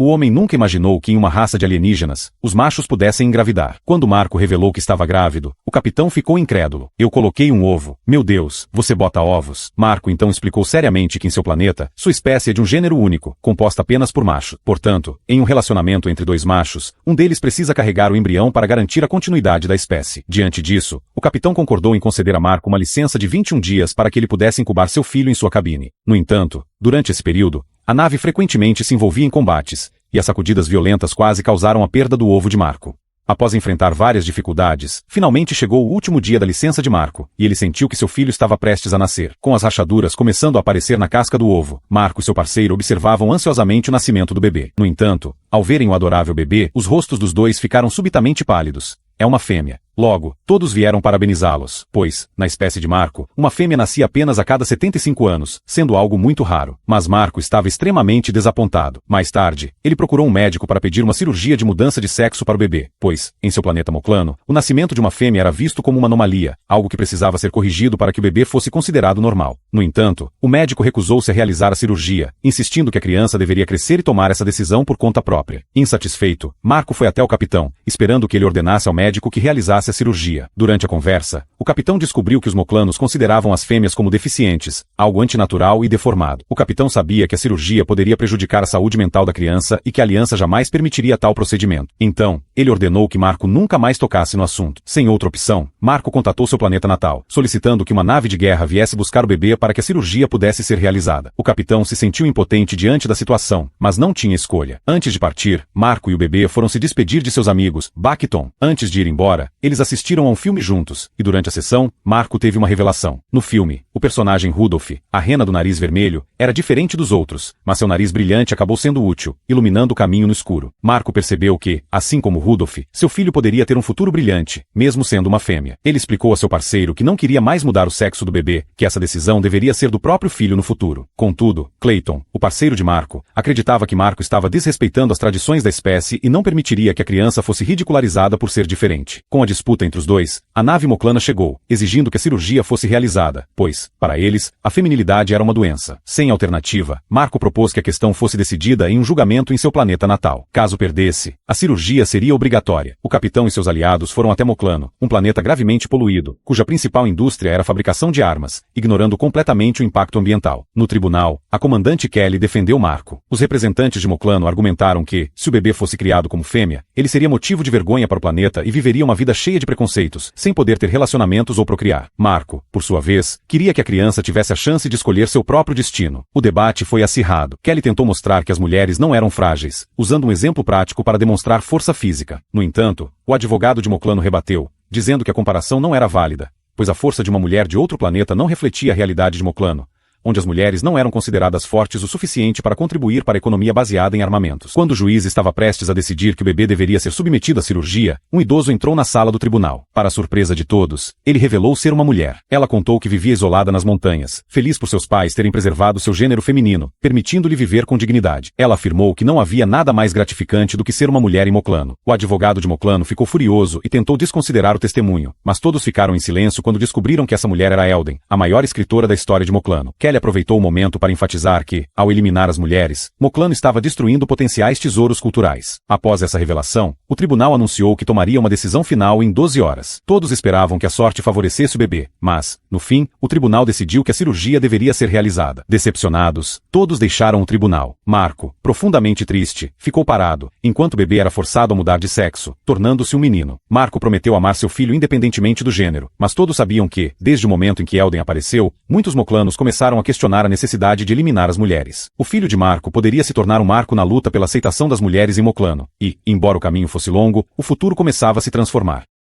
O homem nunca imaginou que em uma raça de alienígenas, os machos pudessem engravidar. Quando Marco revelou que estava grávido, o capitão ficou incrédulo. Eu coloquei um ovo. Meu Deus, você bota ovos? Marco então explicou seriamente que em seu planeta, sua espécie é de um gênero único, composta apenas por macho. Portanto, em um relacionamento entre dois machos, um deles precisa carregar o embrião para garantir a continuidade da espécie. Diante disso, o capitão concordou em conceder a Marco uma licença de 21 dias para que ele pudesse incubar seu filho em sua cabine. No entanto, durante esse período, a nave frequentemente se envolvia em combates, e as sacudidas violentas quase causaram a perda do ovo de Marco. Após enfrentar várias dificuldades, finalmente chegou o último dia da licença de Marco, e ele sentiu que seu filho estava prestes a nascer. Com as rachaduras começando a aparecer na casca do ovo, Marco e seu parceiro observavam ansiosamente o nascimento do bebê. No entanto, ao verem o adorável bebê, os rostos dos dois ficaram subitamente pálidos. É uma fêmea. Logo, todos vieram parabenizá-los, pois, na espécie de Marco, uma fêmea nascia apenas a cada 75 anos, sendo algo muito raro. Mas Marco estava extremamente desapontado. Mais tarde, ele procurou um médico para pedir uma cirurgia de mudança de sexo para o bebê, pois, em seu planeta Moclano, o nascimento de uma fêmea era visto como uma anomalia, algo que precisava ser corrigido para que o bebê fosse considerado normal. No entanto, o médico recusou-se a realizar a cirurgia, insistindo que a criança deveria crescer e tomar essa decisão por conta própria. Insatisfeito, Marco foi até o capitão, esperando que ele ordenasse ao médico que realizasse a cirurgia. Durante a conversa, o capitão descobriu que os moclanos consideravam as fêmeas como deficientes, algo antinatural e deformado. O capitão sabia que a cirurgia poderia prejudicar a saúde mental da criança e que a aliança jamais permitiria tal procedimento. Então, ele ordenou que Marco nunca mais tocasse no assunto. Sem outra opção, Marco contatou seu planeta natal, solicitando que uma nave de guerra viesse buscar o bebê para que a cirurgia pudesse ser realizada. O capitão se sentiu impotente diante da situação, mas não tinha escolha. Antes de partir, Marco e o bebê foram se despedir de seus amigos, Bacton. Antes de ir embora, eles assistiram a um filme juntos, e durante a sessão, Marco teve uma revelação. No filme, o personagem Rudolph, a rena do nariz vermelho, era diferente dos outros, mas seu nariz brilhante acabou sendo útil, iluminando o caminho no escuro. Marco percebeu que, assim como Rudolph, seu filho poderia ter um futuro brilhante, mesmo sendo uma fêmea. Ele explicou a seu parceiro que não queria mais mudar o sexo do bebê, que essa decisão deveria ser do próprio filho no futuro. Contudo, Clayton, o parceiro de Marco, acreditava que Marco estava desrespeitando as tradições da espécie e não permitiria que a criança fosse ridicularizada por ser diferente. Com a disputa entre os dois, a nave moclana chegou, exigindo que a cirurgia fosse realizada, pois, para eles, a feminilidade era uma doença. Sem alternativa, Marco propôs que a questão fosse decidida em um julgamento em seu planeta natal. Caso perdesse, a cirurgia seria obrigatória. O capitão e seus aliados foram até Moclano, um planeta gravemente poluído, cuja principal indústria era a fabricação de armas, ignorando completamente o impacto ambiental. No tribunal, a comandante Kelly defendeu Marco. Os representantes de Moclano argumentaram que, se o bebê fosse criado como fêmea, ele seria motivo de vergonha para o planeta e viveria uma vida cheia de preconceitos, sem poder ter relacionamentos ou procriar. Marco, por sua vez, queria que a criança tivesse a chance de escolher seu próprio destino. O debate foi acirrado. Kelly tentou mostrar que as mulheres não eram frágeis, usando um exemplo prático para demonstrar força física. No entanto, o advogado de Moclano rebateu, dizendo que a comparação não era válida, pois a força de uma mulher de outro planeta não refletia a realidade de Moclano, onde as mulheres não eram consideradas fortes o suficiente para contribuir para a economia baseada em armamentos. Quando o juiz estava prestes a decidir que o bebê deveria ser submetido à cirurgia, um idoso entrou na sala do tribunal. Para a surpresa de todos, ele revelou ser uma mulher. Ela contou que vivia isolada nas montanhas, feliz por seus pais terem preservado seu gênero feminino, permitindo-lhe viver com dignidade. Ela afirmou que não havia nada mais gratificante do que ser uma mulher em Moclano. O advogado de Moclano ficou furioso e tentou desconsiderar o testemunho, mas todos ficaram em silêncio quando descobriram que essa mulher era Elden, a maior escritora da história de Moclano. Kelly aproveitou o momento para enfatizar que, ao eliminar as mulheres, Moclano estava destruindo potenciais tesouros culturais. Após essa revelação, o tribunal anunciou que tomaria uma decisão final em 12 horas. Todos esperavam que a sorte favorecesse o bebê, mas, no fim, o tribunal decidiu que a cirurgia deveria ser realizada. Decepcionados, todos deixaram o tribunal. Marco, profundamente triste, ficou parado, enquanto o bebê era forçado a mudar de sexo, tornando-se um menino. Marco prometeu amar seu filho independentemente do gênero, mas todos sabiam que, desde o momento em que Elden apareceu, muitos moclanos começaram a questionar a necessidade de eliminar as mulheres. O filho de Marco poderia se tornar um marco na luta pela aceitação das mulheres em Moclano, e, embora o caminho fosse longo, o futuro começava a se transformar.